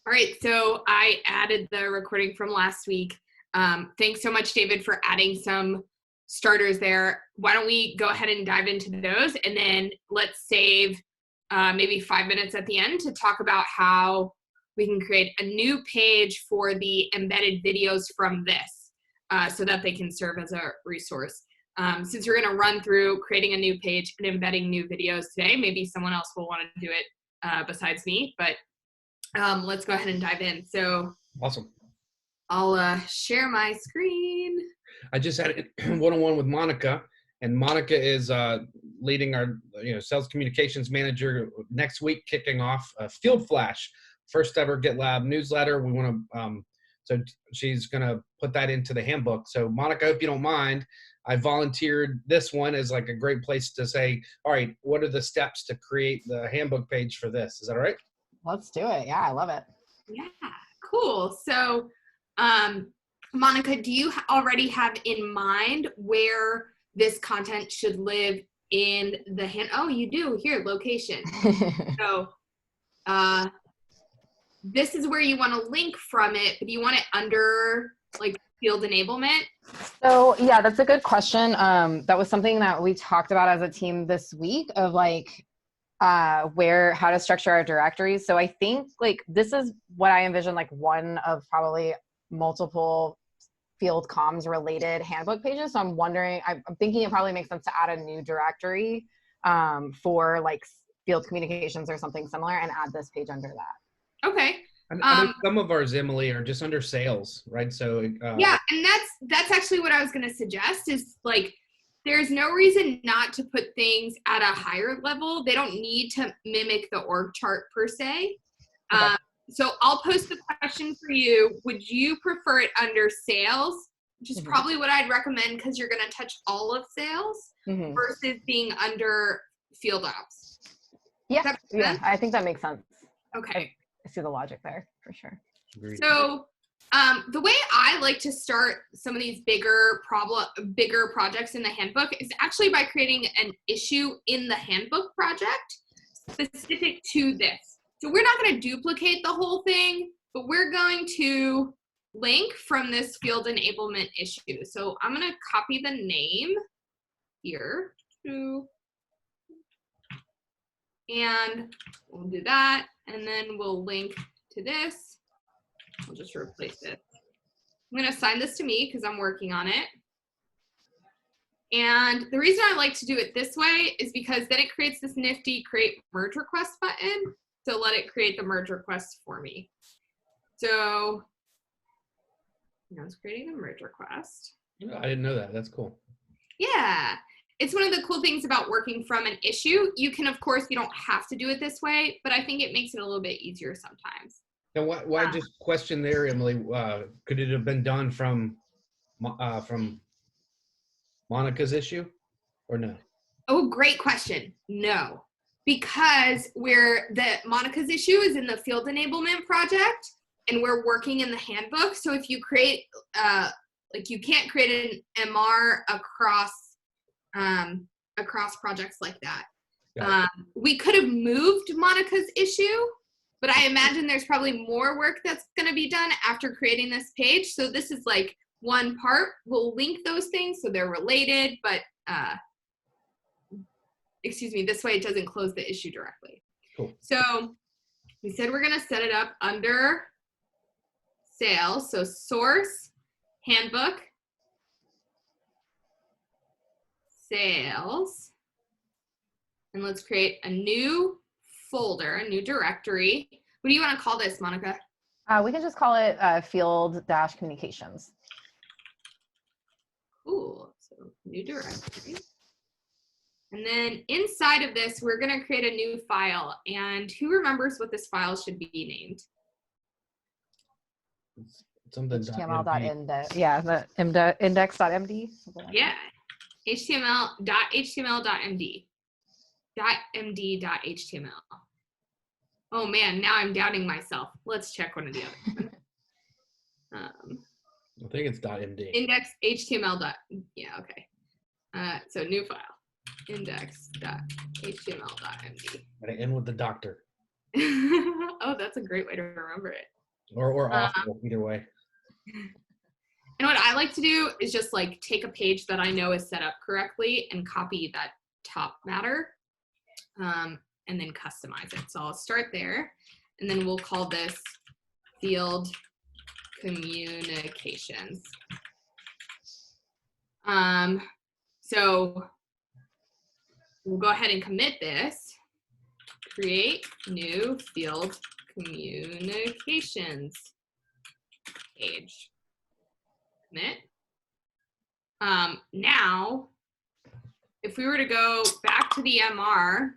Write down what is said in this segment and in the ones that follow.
All right, so I added the recording from last week. Thanks so much, David, for adding some starters there. Why don't we go ahead and dive into those, and then let's save maybe 5 minutes at the end to talk about how we can create a new page for the embedded videos from this so that they can serve as a resource. Since we're going to run through creating a new page and embedding new videos today, maybe someone else will want to do it besides me, but let's go ahead and dive in. So awesome. I'll share my screen. I just had a one-on-one with Monica, and Monica is leading our sales communications manager next week, kicking off a Field Flash, first ever GitLab newsletter. We want to, so she's going to put that into the handbook. So Monica, if you don't mind, I volunteered this one as like a great place to say, all right, what are the steps to create the handbook page for this? Is that all right? Let's do it. Yeah, I love it. Yeah, cool. So, Monica, do you already have in mind where this content should live in the Oh, you do. Here, location. So, this is where you want to link from it, but do you want it under like field enablement? So yeah, that's a good question. That was something that we talked about as a team this week of like, how to structure our directories. So I think like this is what I envision, like one of probably multiple field comms related handbook pages. So I'm wondering, I'm thinking it probably makes sense to add a new directory for like field communications or something similar and add this page under that. Okay. I know some of ours, Emily, are just under sales, right? So yeah, and that's actually what I was going to suggest is like, there's no reason not to put things at a higher level. They don't need to mimic the org chart per se. Okay. So I'll post the question for you. Would you prefer it under sales, which is probably what I'd recommend because you're going to touch all of sales versus being under field ops? Yeah, yeah, I think that makes sense. Okay. I see the logic there for sure. Agreed. So the way I like to start some of these bigger projects in the handbook is actually by creating an issue in the handbook project specific to this. So we're not going to duplicate the whole thing, but we're going to link from this field enablement issue. So I'm going to copy the name here and we'll do that. And then we'll link to this. I'll just replace it. I'm going to assign this to me because I'm working on it. And the reason I like to do it this way is because then it creates this nifty create merge request button. So let it create the merge request for me. So I was creating a merge request. I didn't know that. That's cool. Yeah. It's one of the cool things about working from an issue. You can, of course, you don't have to do it this way, but I think it makes it a little bit easier sometimes. Now, why just question there, Emily? Could it have been done from Monica's issue, or no? Oh, great question. No, because Monica's issue is in the field enablement project, and we're working in the handbook. So if you create, you can't create an MR across projects like that. We could have moved Monica's issue, but I imagine there's probably more work that's going to be done after creating this page. So this is like one part. We'll link those things so they're related, but this way it doesn't close the issue directly. Cool. So we said we're going to set it up under sales. So source, handbook, sales, and let's create a new folder, a new directory. What do you want to call this, Monica? We can just call it field-communications. Cool. So new directory. And then inside of this, we're going to create a new file. And who remembers what this file should be named? Something HTML.index. Yeah, the index.md. Yeah. HTML.html.md. .md.html. Oh man, now I'm doubting myself. Let's check one of the others. I think it's .md. Index HTML. Yeah, okay. So new file. Index.html.md. Gotta end with the doctor. Oh, that's a great way to remember it. Or awful, either way. And what I like to do is just like take a page that I know is set up correctly and copy that top matter, and then customize it. So I'll start there, and then we'll call this field communications. So we'll go ahead and commit this. Create new field communications page. Commit. Now, if we were to go back to the MR,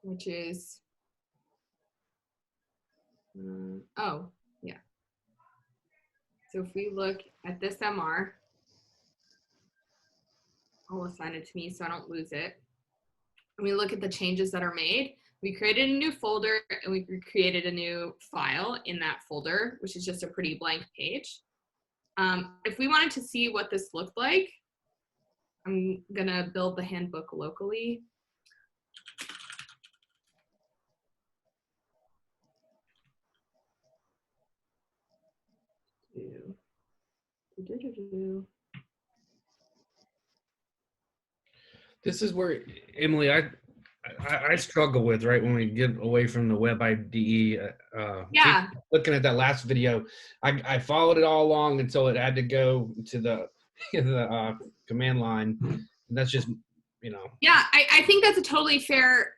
which is, oh, yeah. So if we look at this MR, I'll assign it to me so I don't lose it. And we look at the changes that are made. We created a new folder and we created a new file in that folder, which is just a pretty blank page. If we wanted to see what this looked like, I'm gonna build the handbook locally. This is where, Emily, I struggle with, right, when we get away from the web IDE. Yeah. Looking at that last video, I followed it all along until it had to go to the command line. And that's just, you know. Yeah, I think that's a totally fair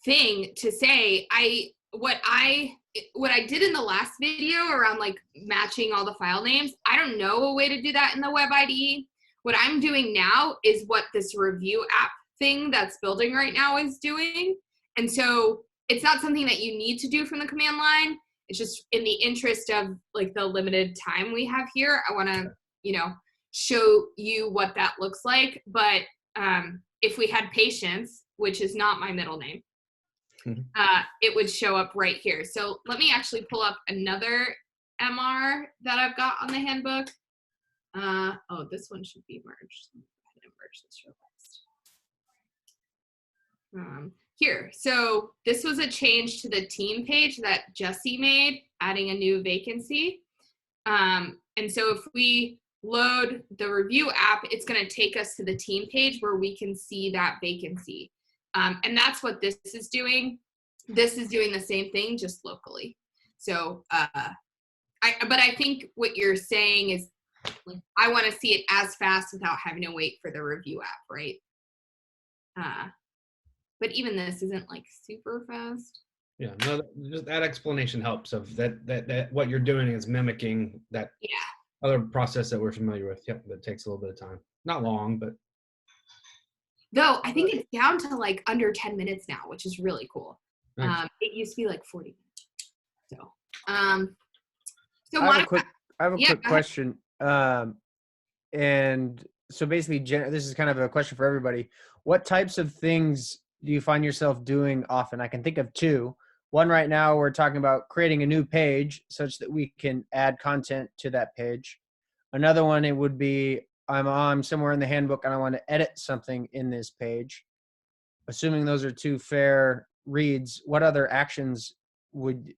thing to say. What I did in the last video around like matching all the file names, I don't know a way to do that in the web IDE. What I'm doing now is what this review app thing that's building right now is doing. And so it's not something that you need to do from the command line. It's just in the interest of like the limited time we have here, I want to, you know, show you what that looks like. But if we had patience, which is not my middle name, it would show up right here. So let me actually pull up another MR that I've got on the handbook. Oh, this one should be merged. Let me go ahead and merge this real fast. Here, so this was a change to the team page that Jesse made, adding a new vacancy. And so if we load the review app, it's going to take us to the team page where we can see that vacancy. And that's what this is doing. This is doing the same thing, just locally. So, but I think what you're saying is, like, I want to see it as fast without having to wait for the review app, right? But even this isn't like super fast. Yeah, no, just that explanation helps of that what you're doing is mimicking that other process that we're familiar with. Yep, that takes a little bit of time. Not long, but. Though I think it's down to like under 10 minutes now, which is really cool. Nice. It used to be like 40 minutes. So, I have a quick question. And so basically, this is kind of a question for everybody. What types of things do you find yourself doing often? I can think of two. One right now, we're talking about creating a new page such that we can add content to that page. Another one, it would be I'm somewhere in the handbook and I want to edit something in this page. Assuming those are two fair reads, what other actions would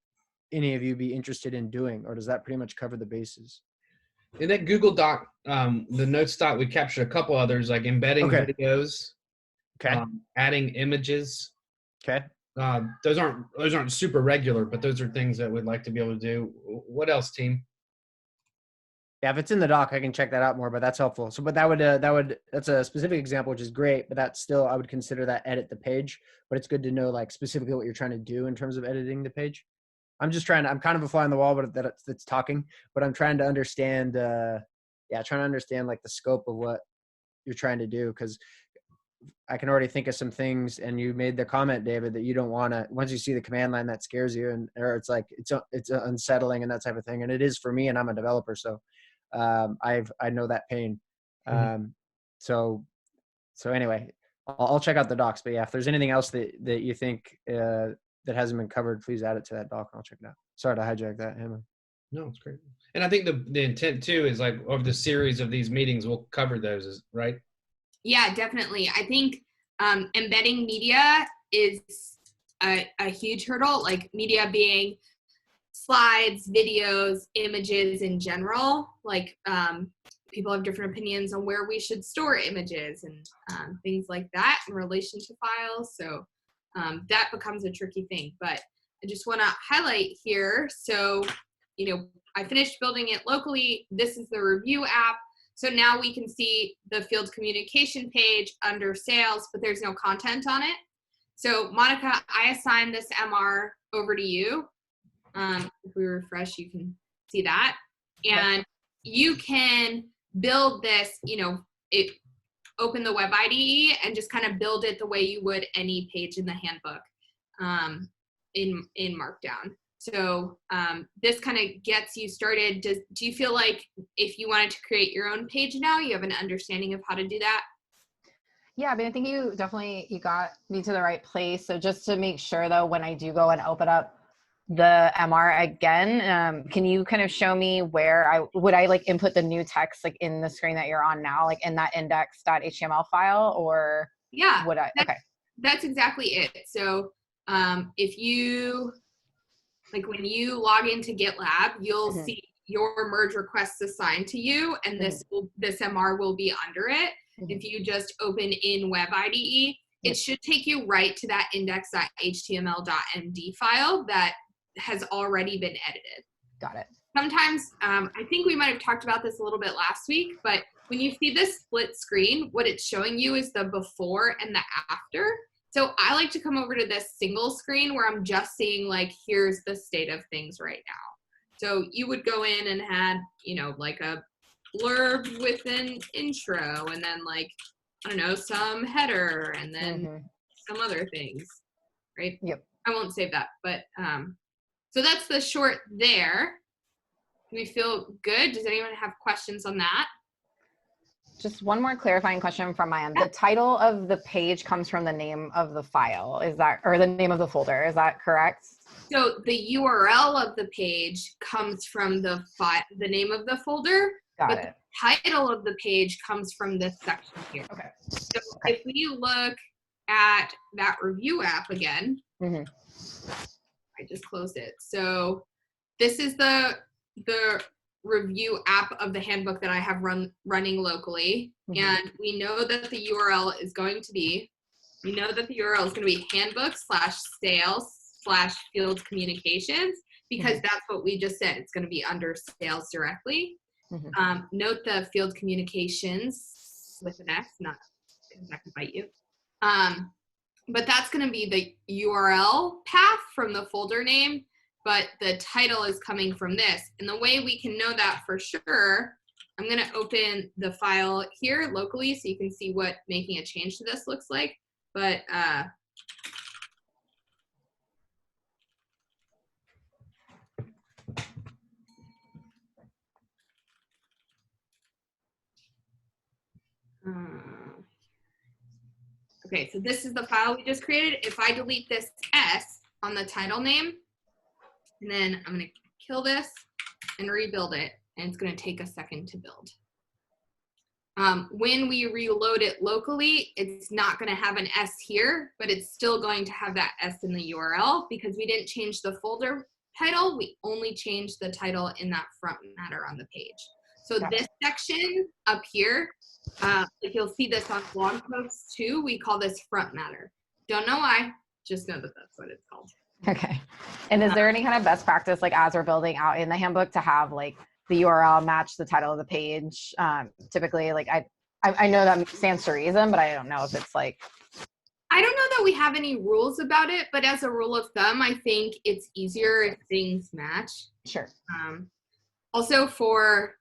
any of you be interested in doing, or does that pretty much cover the bases? In that Google Doc, the notes doc, we captured a couple others like embedding videos, adding images. Okay. Those aren't super regular, but those are things that we'd like to be able to do. What else, team? Yeah, if it's in the doc, I can check that out more, but that's helpful. So, but that's a specific example, which is great, but that's still, I would consider that edit the page, but it's good to know like specifically what you're trying to do in terms of editing the page. I'm kind of a fly on the wall, but that's talking, but I'm trying to understand, like the scope of what you're trying to do. Cause I can already think of some things, and you made the comment, David, that you don't want to, once you see the command line, that scares you, or it's like, it's unsettling and that type of thing. And it is for me, and I'm a developer. So I know that pain. So anyway, I'll check out the docs, but yeah, if there's anything else that you think, that hasn't been covered, please add it to that doc and I'll check it out. Sorry to hijack that, Emma. No, it's great. And I think the intent too is like over the series of these meetings, we'll cover those, right? Yeah, definitely. I think embedding media is a huge hurdle, like media being slides, videos, images in general. Like people have different opinions on where we should store images and things like that in relation to files. So that becomes a tricky thing. But I just want to highlight here. So, I finished building it locally. This is the review app. So now we can see the field communication page under sales, but there's no content on it. So Monica, I assign this MR over to you. If we refresh, you can see that. And you can build this, open the web IDE and just kind of build it the way you would any page in the handbook in Markdown. So this kind of gets you started. Do you feel like if you wanted to create your own page now, you have an understanding of how to do that? Yeah, I think you got me to the right place. So just to make sure though, when I do go and open up the MR again, can you kind of show me where would I like input the new text like in the screen that you're on now, like in that index.html file, or yeah, would I? Okay. That's exactly it. So if you, like when you log into GitLab, you'll see your merge requests assigned to you, and this MR will be under it. If you just open in web IDE, it should take you right to that index.html.md file that has already been edited. Got it. Sometimes, I think we might have talked about this a little bit last week, but when you see this split screen, what it's showing you is the before and the after. So I like to come over to this single screen where I'm just seeing like, here's the state of things right now. So you would go in and had, like a blurb with an intro, and then like, I don't know, some header, and then some other things, right? Yep. I won't save that, but so that's the short there. Do we feel good? Does anyone have questions on that? Just one more clarifying question from my end. The title of the page comes from the name of the file, or the name of the folder, is that correct? So the URL of the page comes from the name of the folder, the title of the page comes from this section here. Okay. So if we look at that review app again, I just closed it. So this is the review app of the handbook that I have running locally. And we know that the URL is going to be, handbook/sales/field communications, because that's what we just said. It's going to be under sales directly. Note the field communications with an S, not because that could bite you. But that's going to be the URL path from the folder name, but the title is coming from this. And the way we can know that for sure, I'm going to open the file here locally so you can see what making a change to this looks like. But okay, so this is the file we just created. If I delete this S on the title name, and then I'm going to kill this and rebuild it, and it's going to take a second to build. When we reload it locally, it's not going to have an S here, but it's still going to have that S in the URL because we didn't change the folder title. We only changed the title in that front matter on the page. So this section up here, if you'll see this on blog posts too, we call this front matter. Don't know why, just know that that's what it's called. Okay. And is there any kind of best practice, like as we're building out in the handbook, to have like the URL match the title of the page? Typically, like I know that stands to reason, but I don't know if it's like. I don't know that we have any rules about it, but as a rule of thumb, I think it's easier if things match. Sure. Also for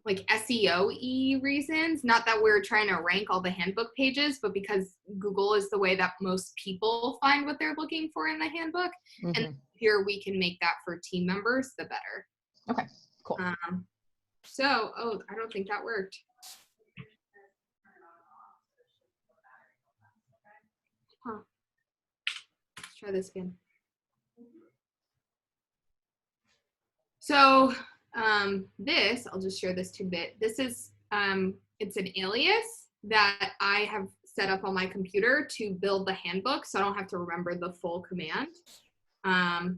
like SEO-y reasons, not that we're trying to rank all the handbook pages, but because Google is the way that most people find what they're looking for in the handbook. And here we can make that for team members, the better. Okay, cool. I don't think that worked. Let's try this again. So I'll just share this tidbit. This is, it's an alias that I have set up on my computer to build the handbook, so I don't have to remember the full command. I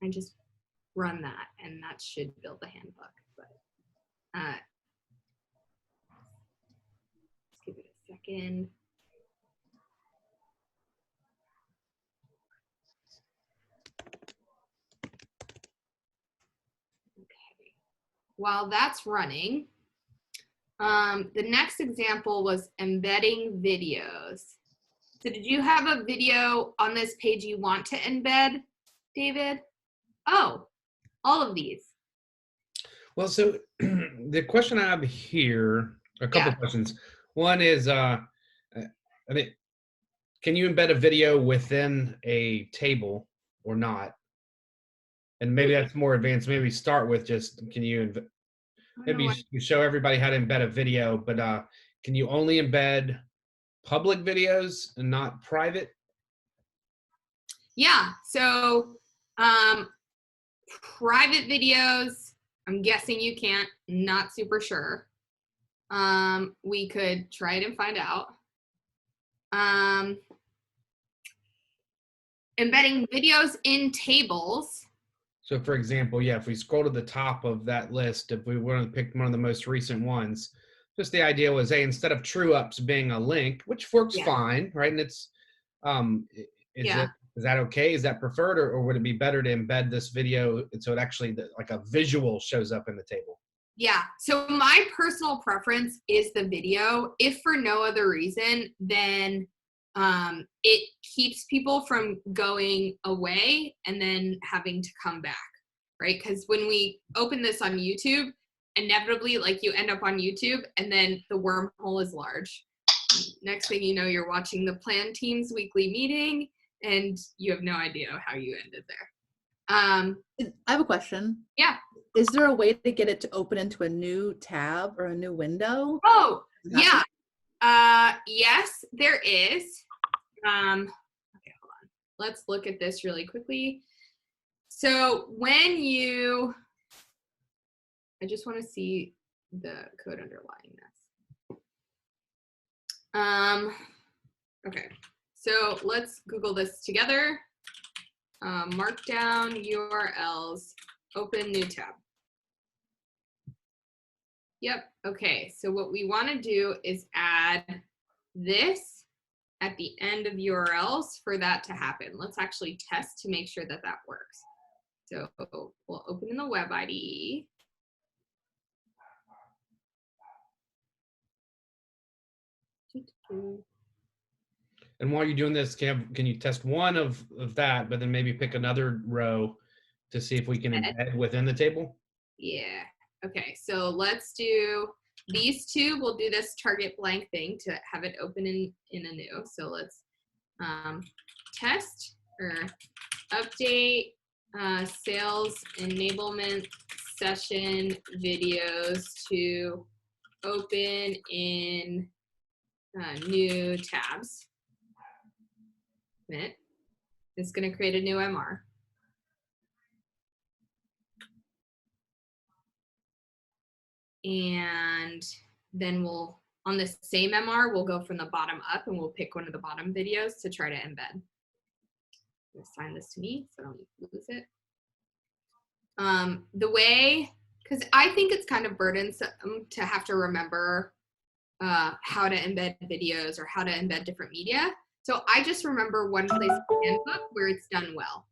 just run that, and that should build the handbook. But let's give it a second. Okay. While that's running, the next example was embedding videos. So did you have a video on this page you want to embed, David? Oh, all of these. Well, so the question I have here, a couple Yeah. questions. One is, I mean, can you embed a video within a table or not? And maybe that's more advanced. Maybe start with just, can you, maybe you show everybody how to embed a video, but can you only embed public videos and not private? Yeah, so private videos, I'm guessing you can't, not super sure. We could try it and find out. Embedding videos in tables. So for example, yeah, if we scroll to the top of that list, if we want to pick one of the most recent ones, just the idea was, hey, instead of true ups being a link, which works fine, right? And it's, is that okay? Is that preferred, or would it be better to embed this video so it actually like a visual shows up in the table? Yeah, so my personal preference is the video. If for no other reason, then it keeps people from going away and then having to come back, right? Because when we open this on YouTube, inevitably, like, you end up on YouTube and then the wormhole is large. Next thing you know, you're watching the plan team's weekly meeting and you have no idea how you ended there. I have a question. Yeah. Is there a way to get it to open into a new tab or a new window? Oh, yeah. Yes, there is. Okay, hold on. Let's look at this really quickly. So when you, I just want to see the code underlying this. Okay, so let's Google this together. Markdown URLs, open new tab. Yep, okay, so what we want to do is add this at the end of URLs for that to happen. Let's actually test to make sure that that works. So we'll open in the web IDE. And while you're doing this, can you test one of that, but then maybe pick another row to see if we can embed within the table? Yeah, okay, so let's do these two. We'll do this target blank thing to have it open in a new. So let's test or update sales enablement session videos to open in new tabs. It's going to create a new MR. And then we'll, on the same MR, we'll go from the bottom up and we'll pick one of the bottom videos to try to embed. Assign this to me so I don't lose it. The way, because I think it's kind of burdensome to have to remember how to embed videos or how to embed different media. So I just remember one place in the handbook where it's done well.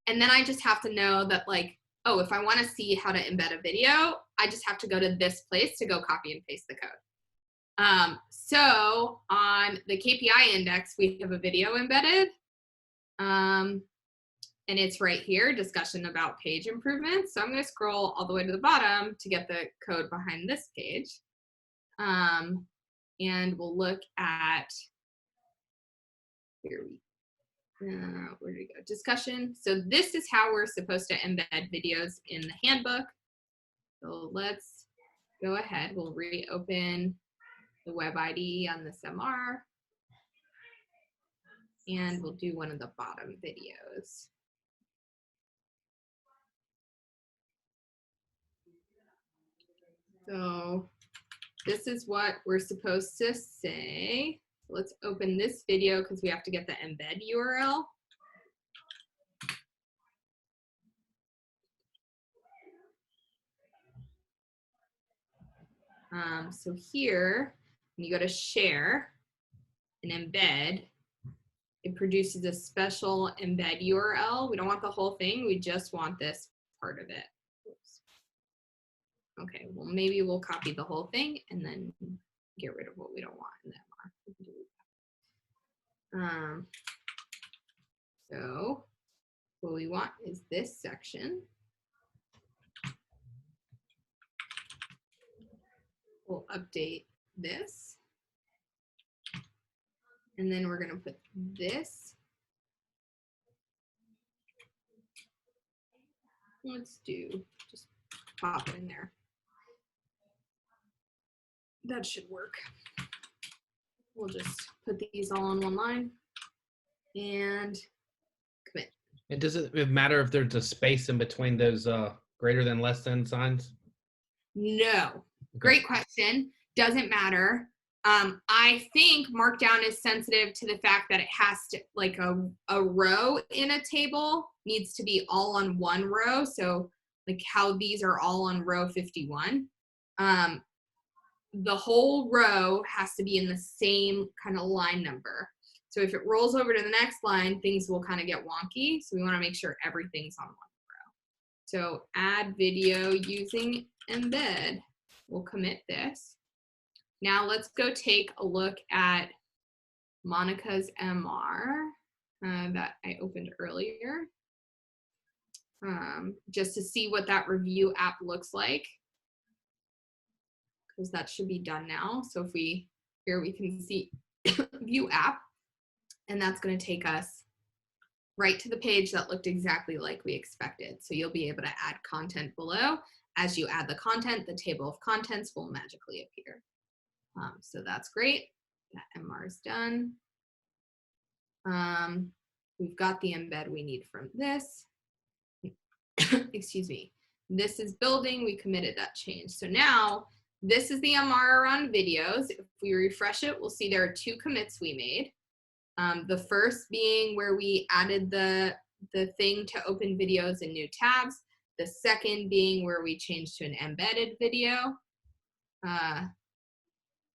And then I just have to know that, like, oh, if I want to see how to embed a video, I just have to go to this place to go copy and paste the code. So on the KPI index, we have a video embedded. And it's right here, discussion about page improvements. So I'm going to scroll all the way to the bottom to get the code behind this page. And we'll look at, where did we go? Discussion. So this is how we're supposed to embed videos in the handbook. So let's go ahead. We'll reopen the web IDE on this MR. And we'll do one of the bottom videos. So this is what we're supposed to say. Let's open this video because we have to get the embed URL. So here, when you go to share and embed, it produces a special embed URL. We don't want the whole thing. We just want this part of it. Oops. Okay, well, maybe we'll copy the whole thing and then get rid of what we don't want in the MR. So what we want is this section. We'll update this. And then we're going to put this. Let's just pop it in there. That should work. We'll just put these all on one line and commit. And does it matter if there's a space in between those greater than less than signs? No. Great question. Doesn't matter. I think Markdown is sensitive to the fact that it has to, like a row in a table needs to be all on one row. So like how these are all on row 51. The whole row has to be in the same kind of line number. So if it rolls over to the next line, things will kind of get wonky. So we want to make sure everything's on one row. So add video using embed. We'll commit this. Now let's go take a look at Monica's MR that I opened earlier, just to see what that review app looks like, because that should be done now. So if here we can see view app, and that's going to take us right to the page that looked exactly like we expected. So you'll be able to add content below. As you add the content, the table of contents will magically appear. So that's great. That MR is done. We've got the embed we need from this. Excuse me. This is building. We committed that change. So now this is the MR around videos. If we refresh it, we'll see there are 2 commits we made. The first being where we added the thing to open videos in new tabs. The second being where we changed to an embedded video.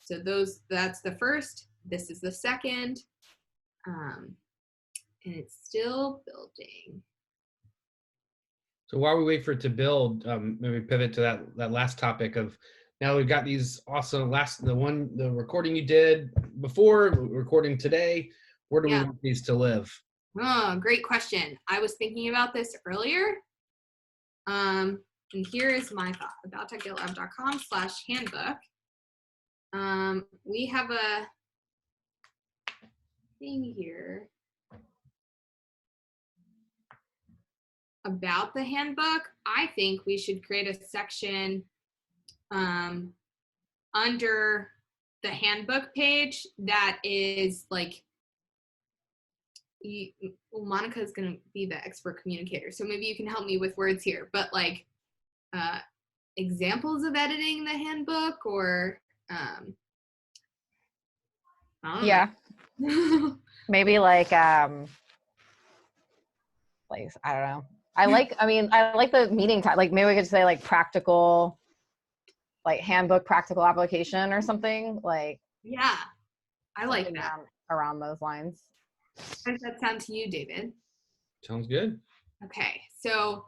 So that's the first. This is the second. And it's still building. So while we wait for it to build, maybe pivot to that last topic of, now we've got these awesome the recording you did before, recording today. Where do we want these to live? Oh, great question. I was thinking about this earlier. And here is my thought. about.gitlab.com/handbook. We have a thing here about the handbook. I think we should create a section under the handbook page that is like, well, Monica is going to be the expert communicator, so maybe you can help me with words here, but like examples of editing the handbook, or yeah. Maybe like I don't know. I like the meeting time. Like maybe we could say like practical, like handbook practical application or something like. Yeah, I like that. Around those lines. How does that sound to you, David? Sounds good. Okay, so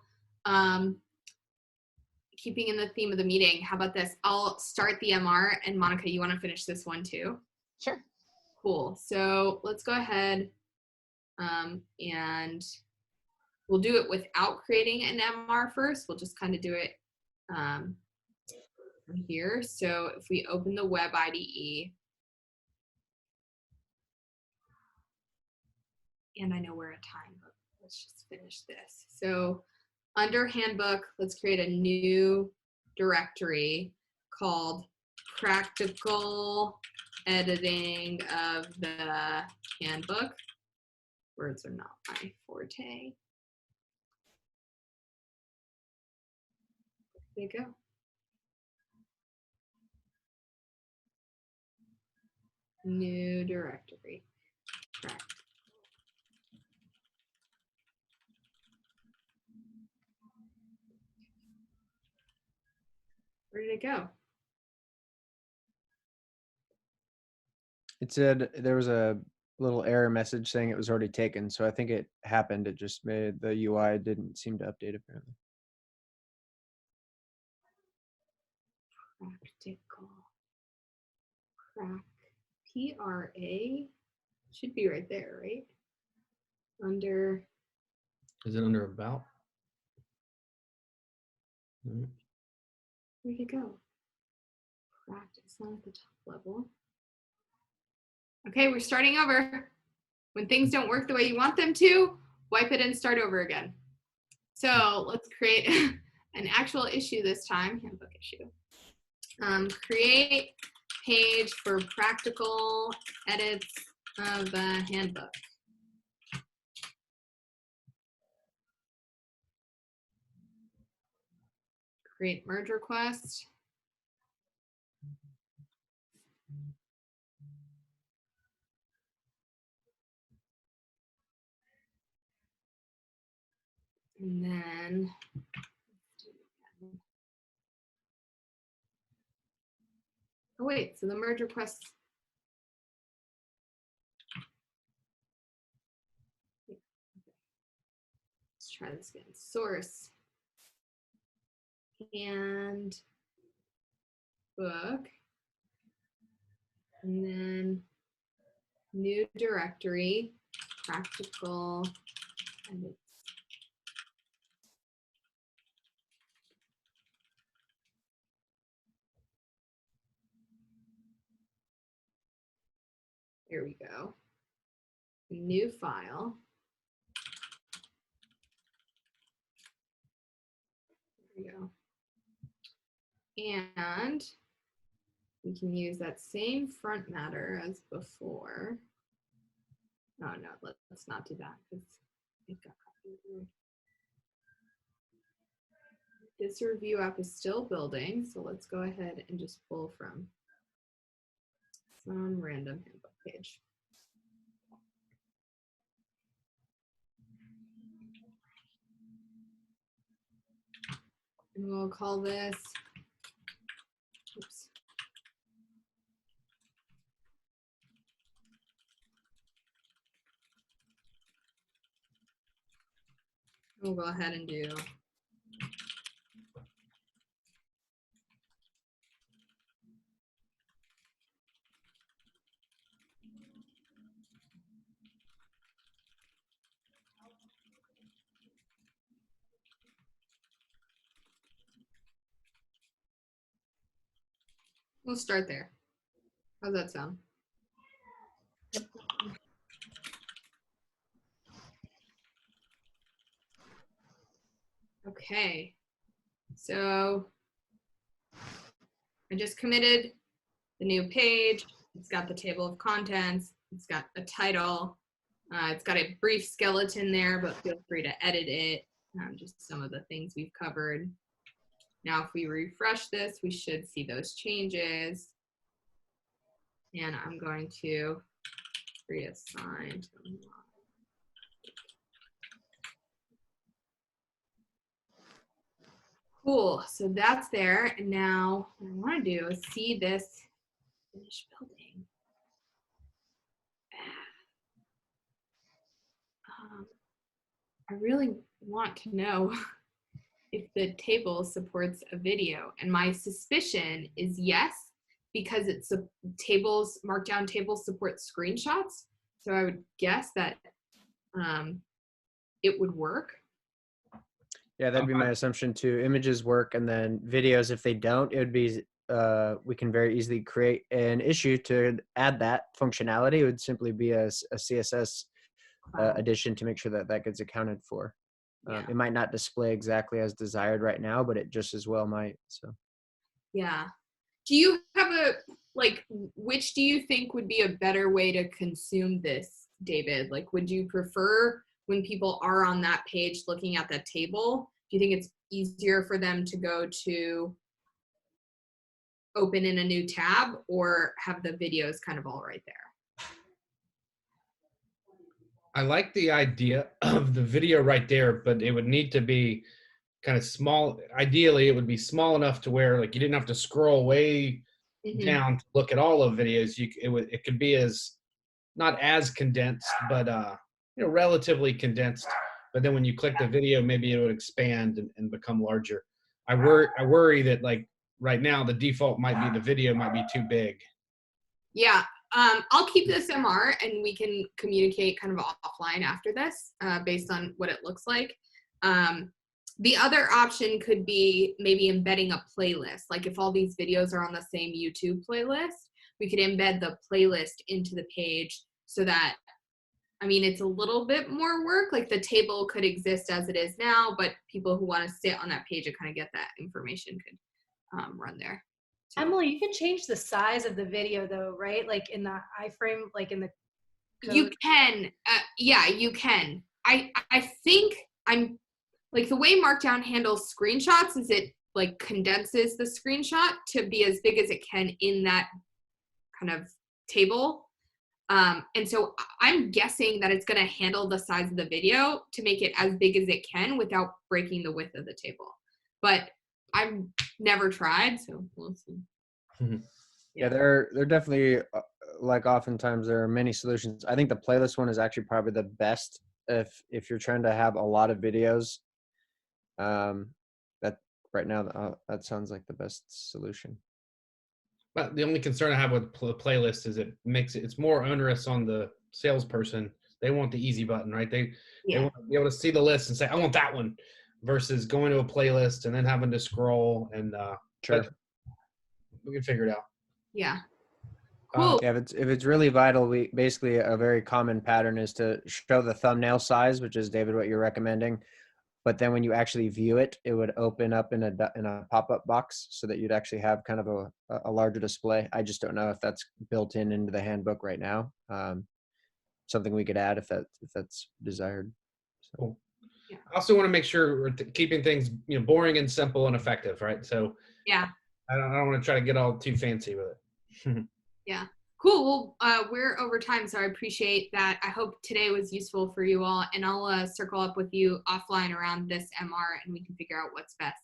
keeping in the theme of the meeting, how about this? I'll start the MR, and Monica, you want to finish this one too? Sure. Cool. So let's go ahead and we'll do it without creating an MR first. We'll just kind of do it here. So if we open the web IDE, and I know we're at time, but let's just finish this. So under handbook, let's create a new directory called practical editing of the handbook. Words are not my forte. There you go. new directory. Correct. Where did it go? It said there was a little error message saying it was already taken. So I think it happened. It just made the UI didn't seem to update apparently. Practical. PRA should be right there, right? Under. Is it under about? Where'd it go? Practice, not at the top level. Okay, we're starting over. When things don't work the way you want them to, wipe it and start over again. So let's create an actual issue this time, handbook issue. Create page for practical edits of a handbook. Create merge request. And then oh wait, so the merge request. Let's try this again. Source and book. And then new directory, practical edits. Here we go. New file. There we go. And we can use that same front matter as before. Oh no, let's not do that because it got copied. This review app is still building, so let's go ahead and just pull from some random handbook page. And we'll call this, oops. We'll go ahead and do we'll start there. How's that sound? Okay, so I just committed the new page. It's got the table of contents. It's got a title. It's got a brief skeleton there, but feel free to edit it. Just some of the things we've covered. Now, if we refresh this, we should see those changes. And I'm going to reassign to cool, so that's there. And now what I want to do is see this finished building. I really want to know if the table supports a video. And my suspicion is yes, because it's a tables, markdown tables support screenshots. So I would guess that it would work. Yeah, that'd be my assumption too. Images work, and then videos, if they don't, it would be, we can very easily create an issue to add that functionality. It would simply be a CSS addition to make sure that that gets accounted for. Yeah. It might not display exactly as desired right now, but it just as well might. So. Yeah. Do you have a, like, which do you think would be a better way to consume this, David? Like, would you prefer when people are on that page looking at that table, do you think it's easier for them to go to open in a new tab or have the videos kind of all right there? I like the idea of the video right there, but it would need to be kind of small. Ideally, it would be small enough to where like you didn't have to scroll way down to look at all of videos. It could be as not as condensed, but relatively condensed. But then when you click the video, maybe it would expand and become larger. I worry that like right now the default might be the video might be too big. Yeah. I'll keep this MR and we can communicate kind of offline after this based on what it looks like. The other option could be maybe embedding a playlist. Like if all these videos are on the same YouTube playlist, we could embed the playlist into the page so that, I mean, it's a little bit more work. Like the table could exist as it is now, but people who want to sit on that page and kind of get that information could run there. So. Emily, you can change the size of the video though, right? Like in the iframe, like in the code. You can. Yeah, you can. I think I'm like the way Markdown handles screenshots is it like condenses the screenshot to be as big as it can in that kind of table. And so I'm guessing that it's going to handle the size of the video to make it as big as it can without breaking the width of the table. But I've never tried, so we'll see. Yeah, they're definitely like oftentimes there are many solutions. I think the playlist one is actually probably the best if you're trying to have a lot of videos. That right now that sounds like the best solution. But the only concern I have with playlist is it's more onerous on the salesperson. They want the easy button, right? They want to be able to see the list and say, I want that one, versus going to a playlist and then having to scroll and Sure. We can figure it out. Yeah. Cool. Yeah, if it's really vital, we basically a very common pattern is to show the thumbnail size, which is David what you're recommending. But then when you actually view it, it would open up in a pop-up box so that you'd actually have kind of a larger display. I just don't know if that's built into the handbook right now. Something we could add if that's desired. So. Cool. Yeah. I also want to make sure we're keeping things boring and simple and effective, right? So yeah, I don't want to try to get all too fancy with it. Yeah. Cool. Well, we're over time, so I appreciate that. I hope today was useful for you all, and I'll circle up with you offline around this MR, and we can figure out what's best.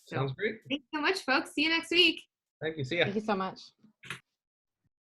So, sounds great. Thanks so much, folks. See you next week. Thank you. See ya. Thank you so much.